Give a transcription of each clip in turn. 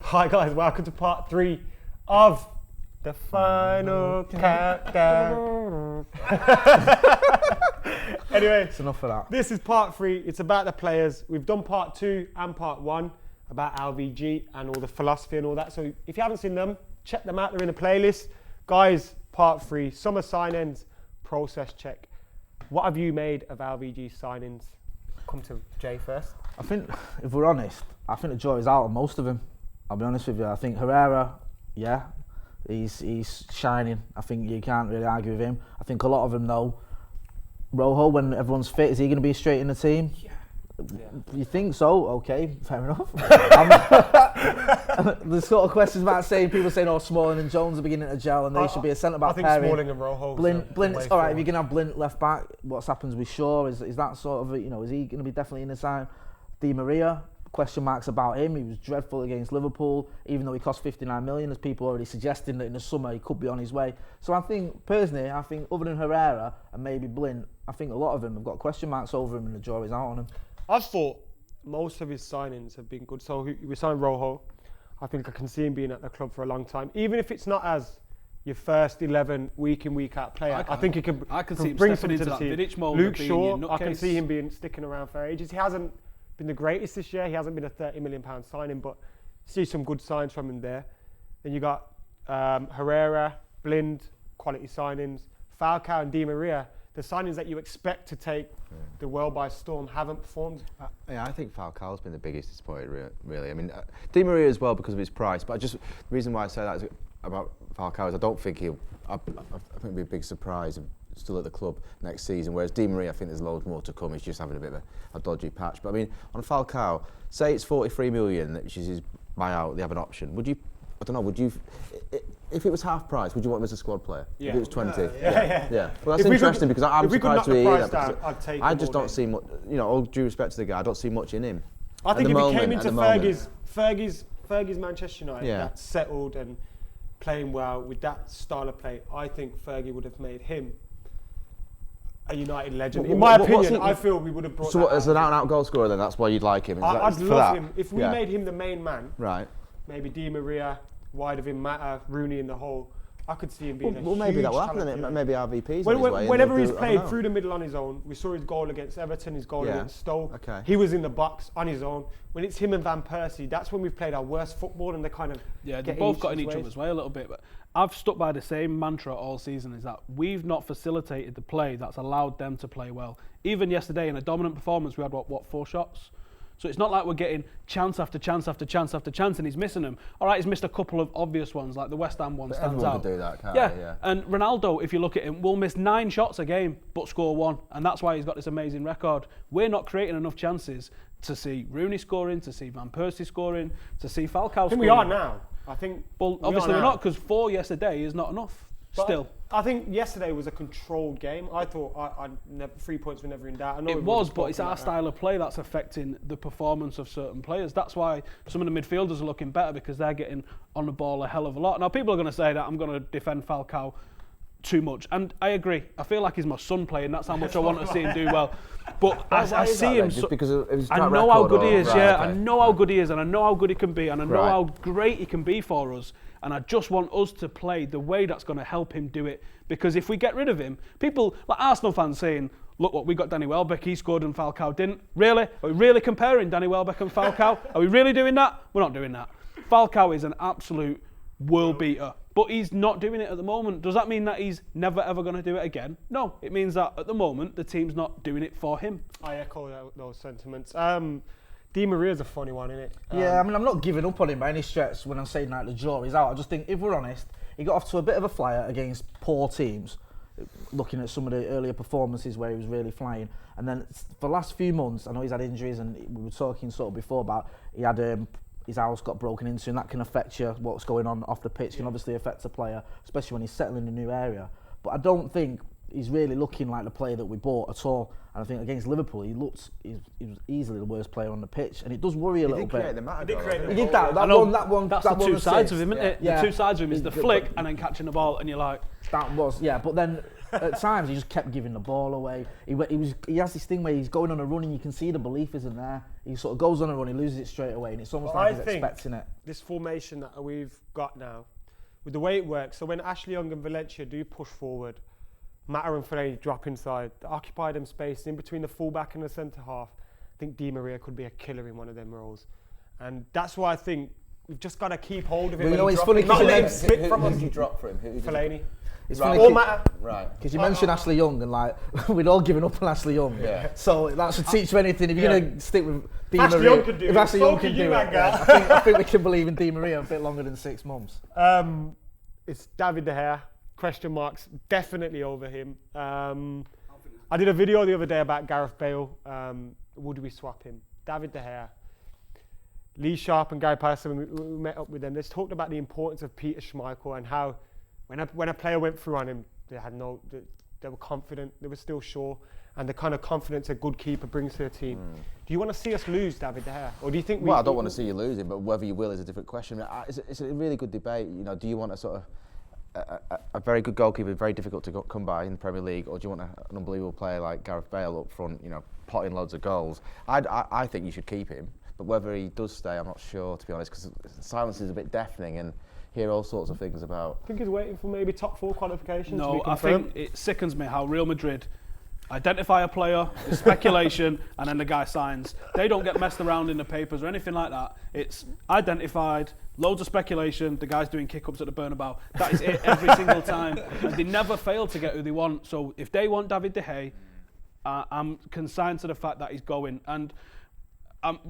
Hi guys, welcome to part 3 of the final countdown. Anyway, it's enough of that. This is part 3. It's about the players. We've done part 2 and part 1 about LVG and all the philosophy and all that. So if you haven't seen them, check them out. They're in the playlist. Guys, part 3, summer sign-ins, process check. What have you made of LVG signings? Come to Jay first. I think, if we're honest, I think the jury's out on most of them. I'll be honest with you. I think Herrera, yeah, he's shining. I think you can't really argue with him. I think a lot of them, though, Rojo, when everyone's fit, is he going to be straight in the team? Yeah. You think so? Okay, fair enough. There's sort of questions about people saying, oh, Smalling and Jones are beginning to gel and they should be a centre-back pairing. I think Smalling and Rojo. Blint's all right. If you can have Blint left back, what's happens with Shaw? Is that sort of, is he going to be definitely in the side? Di Maria, question marks about him. He was dreadful against Liverpool, even though he cost 59 million. There's people already suggesting that in the summer he could be on his way. So I think, personally, other than Herrera and maybe Blint, I think a lot of them have got question marks over him and the jury's out on him. I thought most of his signings have been good. So we signed Rojo. I think I can see him being at the club for a long time. Even if it's not as your first 11 week in, week out player, I think he can see him bring stepping something into to the that team. Vidic mold. Luke Shaw, I can see him sticking around for ages. He hasn't been the greatest this year. He hasn't been a £30 million signing, but see some good signs from him there. Then you got Herrera, Blind, quality signings. Falcao and Di Maria, the signings that you expect to take the world by storm, haven't performed. Yeah, I think Falcao's been the biggest disappointment, really. I mean, Di Maria as well because of his price, but the reason why I say that is about Falcao is I don't think I think it'll be a big surprise still at the club next season, whereas Di Maria, I think there's loads more to come. He's just having a bit of a dodgy patch. But I mean, on Falcao, say it's 43 million, which is his buyout, they have an option. Would you, if it was half price, would you want him as a squad player? Yeah. If it was 20? Yeah. Well, that's interesting because I'm surprised to hear that. I just don't see much, all due respect to the guy, I don't see much in him. I think if he came into Fergie's Manchester United, that's settled and playing well with that style of play, I think Fergie would have made him a United legend. In my opinion, I feel we would have brought. So what, as an out-and-out goal scorer, then that's why you'd like him. I'd love him if we made him the main man. Right. Maybe Di Maria, wide of him, Mata, Rooney in the hole. I could see him being a huge maybe that will happen. Then maybe RVP's on his way. Whenever he's played through the middle on his own, we saw his goal against Everton, his goal against Stoke. Okay. He was in the box on his own. When it's him and Van Persie, that's when we've played our worst football, and they kind of they both got in each other's way a little bit. But I've stuck by the same mantra all season: is that we've not facilitated the play that's allowed them to play well. Even yesterday, in a dominant performance, we had what 4 shots. So it's not like we're getting chance after chance after chance after chance and he's missing them. All right, he's missed a couple of obvious ones, like the West Ham one stands out. Everyone could do that, can't they? Yeah. And Ronaldo, if you look at him, will miss 9 shots a game but score 1. And that's why he's got this amazing record. We're not creating enough chances to see Rooney scoring, to see Van Persie scoring, to see Falcao scoring. I think we are now. Well, obviously we're not, because 4 yesterday is not enough. Still. I think yesterday was a controlled game. I thought 3 points were never in doubt. I know it was, but it's our style of play that's affecting the performance of certain players. That's why some of the midfielders are looking better, because they're getting on the ball a hell of a lot. Now, people are going to say that I'm going to defend Falcao too much, and I agree. I feel like he's my son playing. That's how much I want to see him do well. But I see him. Just because of his I know how good he is. Right, I know how good he is, and I know how good he can be, and I know how great he can be for us. And I just want us to play the way that's going to help him do it. Because if we get rid of him, people like Arsenal fans saying, look what we got Danny Welbeck, he scored and Falcao didn't. Really? Are we really comparing Danny Welbeck and Falcao? Are we really doing that? We're not doing that. Falcao is an absolute world beater, but he's not doing it at the moment. Does that mean that he's never ever going to do it again? No, it means that at the moment the team's not doing it for him. I echo those sentiments. Di Maria's a funny one, isn't it? Yeah, I mean, I'm not giving up on him by any stretch when I'm saying that the jury's out. I just think, if we're honest, he got off to a bit of a flyer against poor teams, looking at some of the earlier performances where he was really flying. And then for the last few months, I know he's had injuries, and we were talking sort of before about he had his house got broken into, and that can affect you. What's going on off the pitch can obviously affect a player, especially when he's settling in a new area. But I don't think he's really looking like the player that we bought at all. And I think against Liverpool, he was easily the worst player on the pitch, and it does worry a little bit. He did that. That one. That's the two sides of him, isn't it? Yeah. The two sides of him is the flick and then catching the ball, and you're like, that was, yeah. But then at times he just kept giving the ball away. He has this thing where he's going on a run and you can see the belief isn't there. He sort of goes on a run, he loses it straight away, and it's almost like he's expecting it. This formation that we've got now, with the way it works, so when Ashley Young and Valencia do push forward, Mata and Fellaini drop inside, they occupy them space in between the fullback and the centre half. I think Di Maria could be a killer in one of them roles, and that's why I think we've just got to keep hold of him. Well, you know, it's funny not let him because slip from us. Who did you drop for him? Fellaini. It's Right. funny Or Mata. Right. because you mentioned Ashley Young and like we'd all given up on Ashley Young. Yeah. So that should teach you anything. If you're gonna stick with Di Ashley Maria, Young could do if it, Ashley so Young could can you, do it, man, yeah, I think we can believe in Di Maria a bit longer than 6 months. It's David De Gea. Question marks definitely over him. I did a video the other day about Gareth Bale. Would we swap him? David De Gea. Lee Sharp and Gary Patterson, we met up with them. They talked about the importance of Peter Schmeichel and how when a player went through on him, they were confident, they were still sure, and the kind of confidence a good keeper brings to a team. Do you want to see us lose David De Gea, or do you think? Well, I don't want to see you lose him, but whether you will is a different question. It's a really good debate. You know, do you want a sort of a very good goalkeeper, very difficult to come by in the Premier League, or do you want an unbelievable player like Gareth Bale up front, you know, potting loads of goals? I think you should keep him, but whether he does stay, I'm not sure, to be honest, because silence is a bit deafening and hear all sorts of things about. I think he's waiting for maybe top 4 qualifications. No, I think it sickens me how Real Madrid identify a player, it's speculation, and then the guy signs. They don't get messed around in the papers or anything like that. It's identified, loads of speculation, the guy's doing kick-ups at the Bernabeu. That is it every single time. And they never fail to get who they want. So if they want David De Gea, I'm consigned to the fact that he's going. And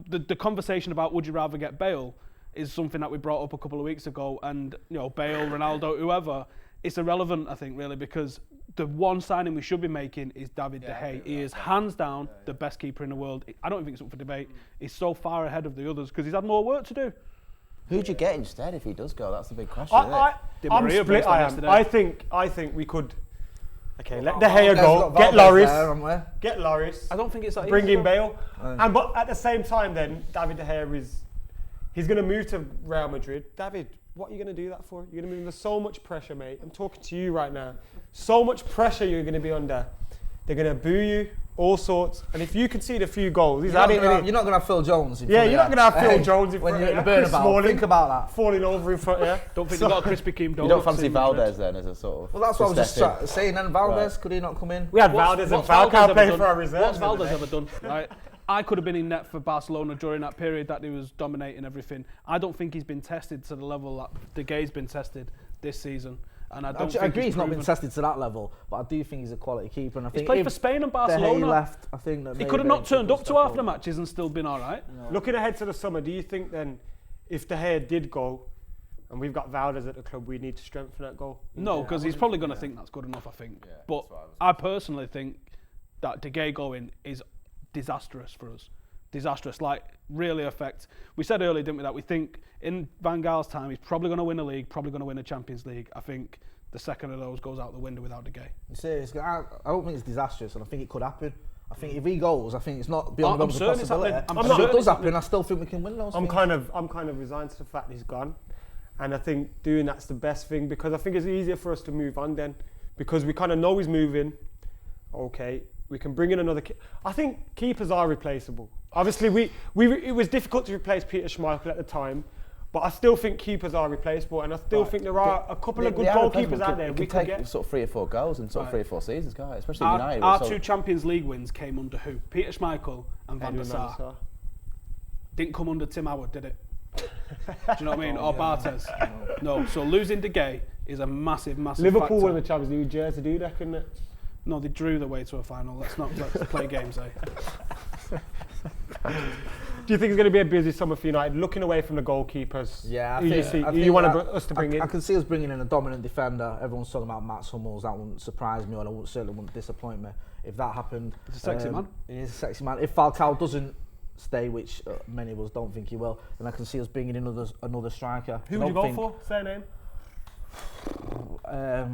the conversation about would you rather get Bale is something that we brought up a couple of weeks ago. And, you know, Bale, Ronaldo, whoever, it's irrelevant, I think, really, because the one signing we should be making is David De Gea. He is hands down the best keeper in the world. I don't think it's up for debate. He's so far ahead of the others because he's had more work to do. Who'd you get instead if he does go? That's the big question, isn't it? I'm split. I think we could. Okay, let De Gea There's go. got Get Valdez Loris. there, haven't we? Get Loris. I don't think it's that Bring easy. in Bale. But at the same time, then David De Gea he's going to move to Real Madrid. David, what are you going to do that for? You're going to be under so much pressure, mate. I'm talking to you right now. So much pressure you're going to be under. They're going to boo you, all sorts. And if you concede a few goals, You're not going to have Phil Jones in front of you. you're not going to have Phil Jones in when front you're of at you. the Bernabeu. Think about that. Falling over in front of you. Don't think they've got a Krispy Kreme donut. You don't fancy Valdez then as a sort of. Well, that's what I was just saying. And Valdez, could he not come in? We had Valdez and Falcao playing for our reserves. What's Valdez ever done? Right? I could have been in net for Barcelona during that period that he was dominating everything. I don't think he's been tested to the level that De Gea's been tested this season. And I don't think agree he's not proven. been tested to that level, but I do think he's a quality keeper. And I He's think played for Spain and Barcelona. De Gea left, I think that he could have not turned up to half the matches and still been all right. No. Looking ahead to the summer, do you think then, if De Gea did go, and we've got Valdez at the club, we need to strengthen that goal? No, because he's probably going to think that's good enough, I think. Yeah, but I personally think that De Gea going is disastrous for us. Disastrous, like really affect. We said earlier, didn't we, that we think in Van Gaal's time he's probably going to win a league, probably going to win a Champions League. I think the second of those goes out the window without De Gea. I'm serious. I don't think it's disastrous, and I think it could happen. I think if he goes, I think it's not beyond the realms of possibility. If it does happen, I still think we can win those. I'm kind of resigned to the fact he's gone, and I think doing that's the best thing because I think it's easier for us to move on then, because we kind of know he's moving. Okay, we can bring in another. I think keepers are replaceable. Obviously, it was difficult to replace Peter Schmeichel at the time, but I still think keepers are replaceable, and I still think there are a couple of good goalkeepers out there. We could take sort of 3 or 4 goals in sort of 3 or 4 seasons, can't it? Especially United. Our 2 Champions League wins came under who? Peter Schmeichel and Van der Sar. Didn't come under Tim Howard, did it? Do you know what I mean? Or Bartes? No. So losing De Gea is a massive Liverpool factor. won the Champions League jersey, do they, couldn't it? No, they drew the way to a final. Let's play games, eh? Do you think it's going to be a busy summer for United, looking away from the goalkeepers? Yeah, I think you want us to bring in? I can see us bringing in a dominant defender. Everyone's talking about Matt Hummels. That wouldn't surprise me, and certainly wouldn't disappoint me if that happened. He's a sexy man. He is a sexy man. If Falcao doesn't stay, which many of us don't think he will, then I can see us bringing in another striker. Who would you go for? Say a name.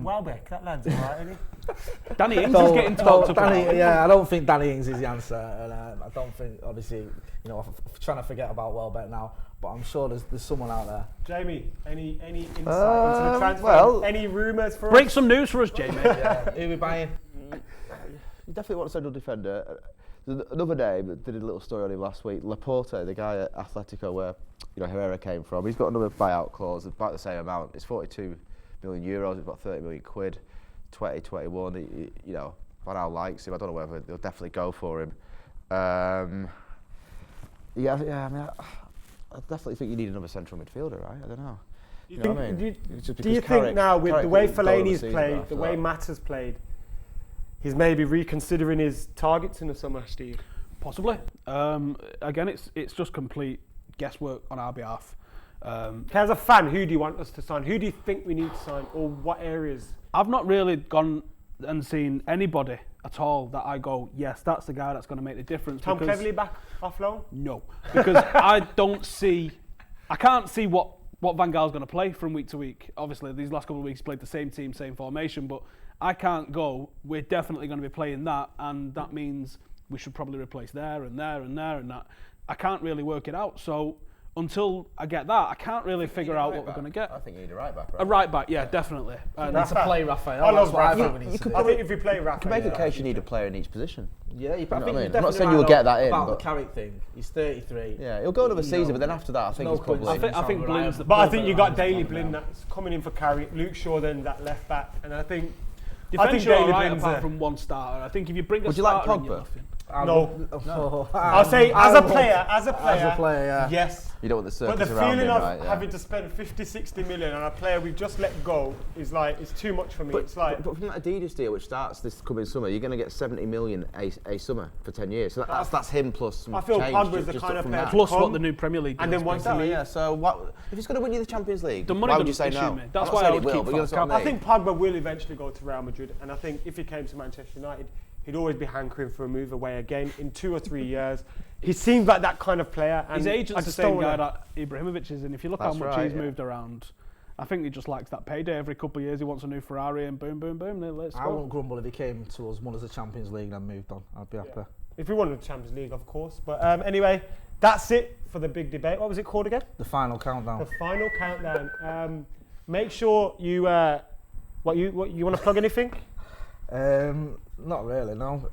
Welbeck, that lad's alright, isn't he? Danny Ings is getting talked about. I don't think Danny Ings is the answer, and I don't think, obviously, you know, I'm trying to forget about Welbeck now, but I'm sure there's someone out there. Jamie, any insight into the transfer? well- Any rumours for Break us? some news for us, Jamie. Yeah, who are we buying? You definitely want a central defender. Another name, did a little story on him last week. Laporte, the guy at Atletico, where Herrera came from. He's got another buyout clause, about the same amount. It's 42 million euros. It's about 30 million quid. 2021. Van Gaal likes him. I don't know whether they'll definitely go for him. I mean, I definitely think you need another central midfielder, right? I don't know. Do you you think now, with the way Fellaini's played, the way Matt has played, he's maybe reconsidering his targets in the summer, Steve? Possibly. Again, it's just complete guesswork on our behalf. As a fan, who do you want us to sign? Who do you think we need to sign, or what areas? I've not really gone and seen anybody at all that I go, yes, that's the guy that's going to make the difference. Tom Cleverley back off loan? No, because I can't see what Van Gaal's going to play from week to week. Obviously, these last couple of weeks he played the same team, same formation, but I can't go, we're definitely going to be playing that, and that means we should probably replace there and there and there and that. I can't really work it out, so until I get that, I can't really figure out what we're going to get. I think you need a right back. A right back, yeah, definitely. Need to play Raphael. I love That's what Raphael. I think we need to do. I think if we play You Rafa, can make a case you need a player in each position. Yeah, I know think what I mean? you're I'm not definitely saying right you'll get that in, about but- the Carrick thing. He's 33. Yeah, he'll go another season, but then after that, I think no it's probably. point. I think Blind's the But I perfect think you got line. Daley Blind that's coming in for Carrick, Luke Shaw then that left back, and I think Defence you're Daley alright Blind's apart there. from one starter. I think if you bring a Would you like starter in, you're Pogba? nothing. No. I'll say as a player, yeah. yes. You don't want the But circus the around feeling him, of right? Yeah. having to spend 50, 60 million on a player we've just let go is like, it's too much for me. It's like, But from that Adidas deal, which starts this coming summer, you're going to get 70 million a summer for 10 years. So that's him plus some I feel change Pogba's ju- the just kind up of from player that. Plus Come, what the new Premier League and does, then once basically. he Yeah, so what, if he's going to win you the Champions League, The money why would you doesn't say issue no? me. That's I'm why not I saying would it will, keep but you understand what I think Pogba will eventually go to Real Madrid, and I think if he came to Manchester United, he'd always be hankering for a move away again in 2 or 3 years. He seems like that kind of player. And His I agent's the just same don't guy wanna- that Ibrahimovic is, and if you look That's how much right, he's yeah. moved around, I think he just likes that payday. Every couple of years he wants a new Ferrari, and boom, boom, boom, let's I go. won't grumble if he came to us, won us the Champions League and moved on. I'd be happy. If we won the Champions League, of course. But anyway, that's it for the big debate. What was it called again? The final countdown. The final countdown. Make sure you what you want to plug anything? Not really, no.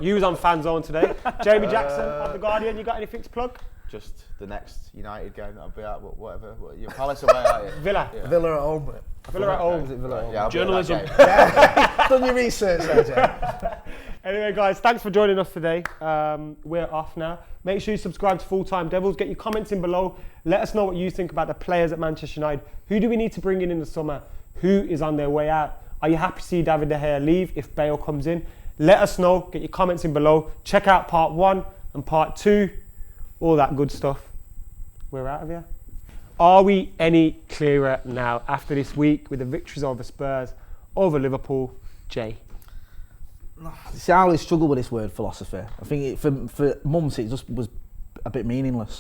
You was on Fan Zone today. Jamie Jackson of The Guardian, you got anything to plug? Just the next United game that I'll be at, whatever. You're Palace away, aren't you? Villa. Yeah. Villa at home. Villa at home. Is it Villa at home? Yeah, I'll be at that Journalism. game. Done your research there, Jay. Anyway, guys, thanks for joining us today. We're off now. Make sure you subscribe to Full Time Devils. Get your comments in below. Let us know what you think about the players at Manchester United. Who do we need to bring in the summer? Who is on their way out? Are you happy to see David De Gea leave if Bale comes in? Let us know. Get your comments in below. Check out part 1 and part 2. All that good stuff. We're out of here. Are we any clearer now after this week with the victories over Spurs, over Liverpool? Jay. See, I always struggle with this word philosophy. I think for months it just was a bit meaningless.